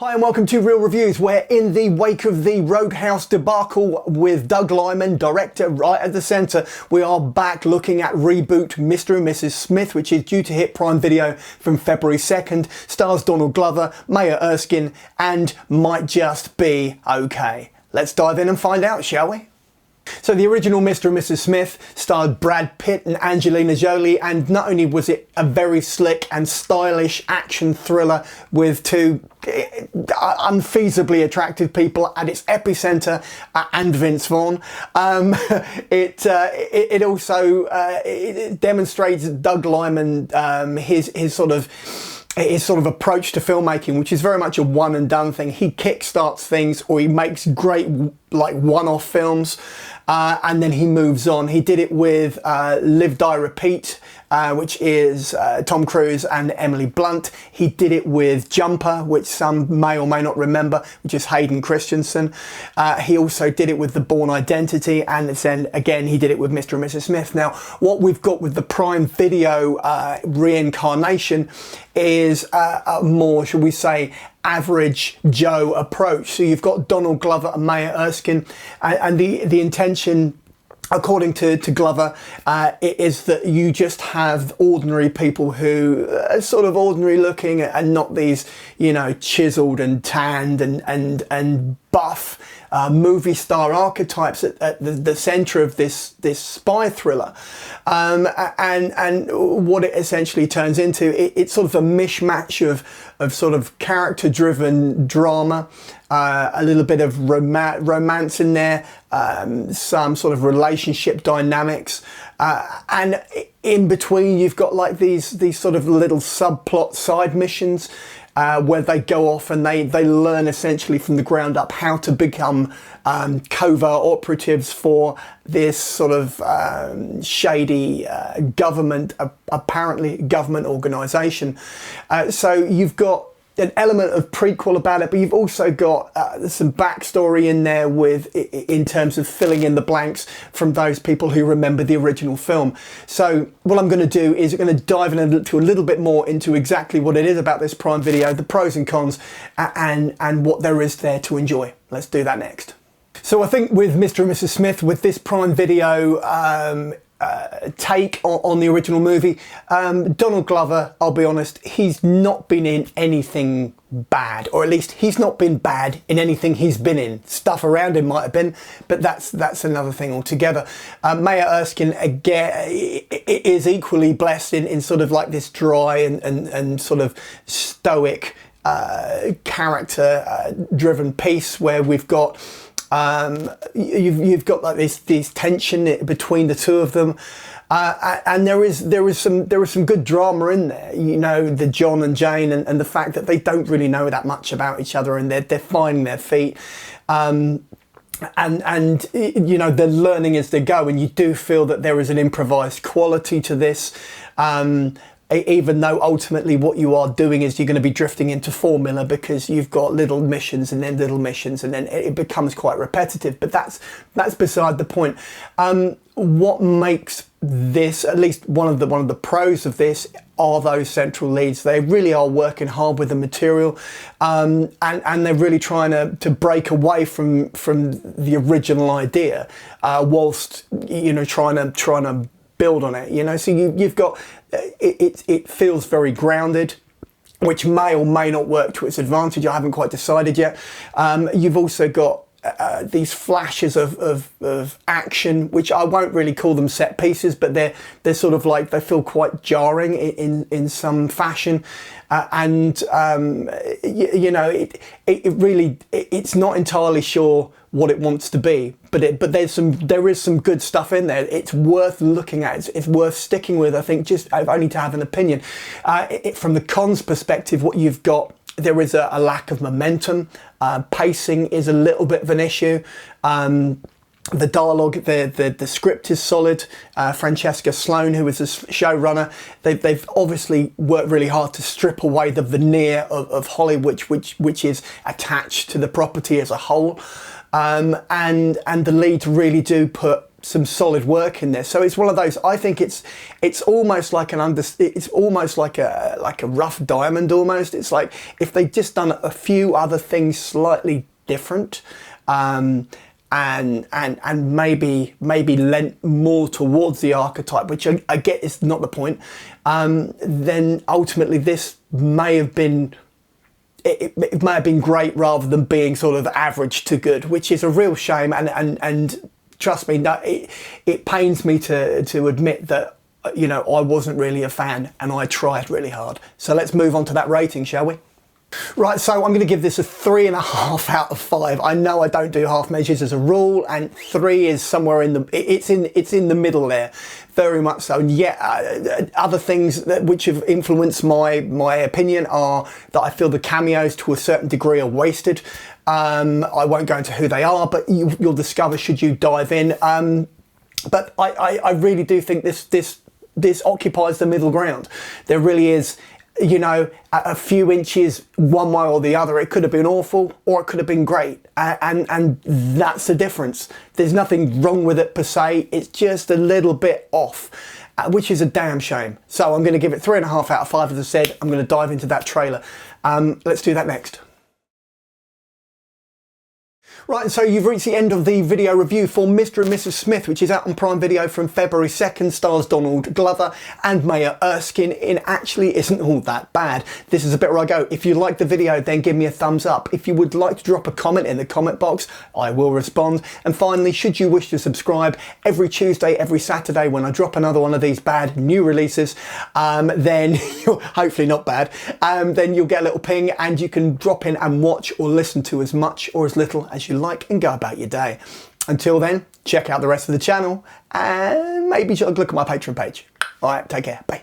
Hi and welcome to Real Reviews, where in the wake of the Roadhouse debacle with Doug Liman, director, right at the centre, we are back looking at reboot Mr. and Mrs. Smith, which is due to hit Prime Video from February 2nd, stars Donald Glover, Maya Erskine, and might just be okay. Let's dive in and find out, shall we? So the original Mr. and Mrs. Smith starred Brad Pitt and Angelina Jolie, and not only was it a very slick and stylish action thriller with two unfeasibly attractive people at its epicenter and Vince Vaughn, it also demonstrates Doug Liman, his sort of approach to filmmaking, which is very much a one and done thing. He kickstarts things, or he makes great like one-off films, and then he moves on. He did it with Live, Die, Repeat, which is Tom Cruise and Emily Blunt. He did it with Jumper, which some may or may not remember, which is Hayden Christensen. He also did it with the Bourne Identity, and then again he did it with Mr. and Mrs. Smith. Now what we've got with the Prime Video reincarnation is a more, shall we say, average Joe approach. So you've got Donald Glover and Maya Erskine, and the intention, according to Glover, is that you just have ordinary people who are sort of ordinary looking and not these, you know, chiseled and tanned and buff movie star archetypes at the center of this spy thriller, and what it essentially turns into, it's sort of a mishmash of sort of character driven drama, a little bit of romance in there, some sort of relationship dynamics, and in between you've got like these sort of little subplot side missions, where they go off and they learn essentially from the ground up how to become covert operatives for this sort of shady government, apparently government organisation. So you've got an element of prequel about it, but you've also got some backstory in there in terms of filling in the blanks from those people who remember the original film. So what I'm going to do is I'm going to dive into a little bit more into exactly what it is about this Prime Video, the pros and cons, and what there is there to enjoy. Let's do that next. So I think with Mr. and Mrs. Smith, with this Prime Video take on the original movie, Donald Glover, I'll be honest, he's not been in anything bad, or at least he's not been bad in anything he's been in. Stuff around him might have been, but that's another thing altogether. Maya Erskine, again, is equally blessed in sort of like this dry and sort of stoic character driven piece, where we've got you've got like this tension between the two of them, and there is some good drama in there. You know, the John and Jane, and the fact that they don't really know that much about each other, and they're finding their feet, and you know, they're learning as they go, and you do feel that there is an improvised quality to this. Even though ultimately what you are doing is you're going to be drifting into formula, because you've got little missions and then little missions, and then it becomes quite repetitive. But that's beside the point. What makes this, at least one of the pros of this, are those central leads. They really are working hard with the material, and they're really trying to break away from the original idea, whilst, you know, trying to build on it, you know. So you've got it feels very grounded, which may or may not work to its advantage. I haven't quite decided yet. You've also got these flashes of action, which I won't really call them set pieces, but they're sort of like, they feel quite jarring in some fashion, and you know, it really, it's not entirely sure what it wants to be, but there is some good stuff in there. It's worth looking at. It's worth sticking with, I think, just only to have an opinion. From the cons perspective, what you've got, there is a lack of momentum. Pacing is a little bit of an issue. The dialogue, the script is solid. Francesca Sloan, who is the showrunner, they've obviously worked really hard to strip away the veneer of Hollywood, which is attached to the property as a whole. And the leads really do put some solid work in this. So it's one of those. I think it's almost like it's almost like a rough diamond almost. It's like if they'd just done a few other things slightly different, and maybe lent more towards the archetype, which I get is not the point. Then ultimately this may have been. It may have been great rather than being sort of average to good, which is a real shame. And trust me, that it pains me to admit that, you know, I wasn't really a fan and I tried really hard. So let's move on to that rating, shall we? Right, so I'm going to give this a 3.5 out of 5. I know I don't do half measures as a rule, and 3 is somewhere in the it's in the middle there, very much so. And yet, other things which have influenced my opinion are that I feel the cameos to a certain degree are wasted. I won't go into who they are, but you'll discover should you dive in. But I really do think this occupies the middle ground. There really is. You know, a few inches one way or the other. It could have been awful or it could have been great, and that's the difference. There's nothing wrong with it per se, it's just a little bit off, which is a damn shame. So I'm going to give it 3.5 out of 5. As I said, I'm going to dive into that trailer. Let's do that next. Right, so you've reached the end of the video review for Mr. and Mrs. Smith, which is out on Prime Video from February 2nd, stars Donald Glover and Maya Erskine. It actually isn't all that bad. This is a bit where I go, if you like the video, then give me a thumbs up. If you would like to drop a comment in the comment box, I will respond. And finally, should you wish to subscribe, every Tuesday, every Saturday, when I drop another one of these bad new releases, then, hopefully not bad, then you'll get a little ping and you can drop in and watch or listen to as much or as little as you like and go about your day. Until then, check out the rest of the channel and maybe look at my Patreon page. All right, take care. Bye.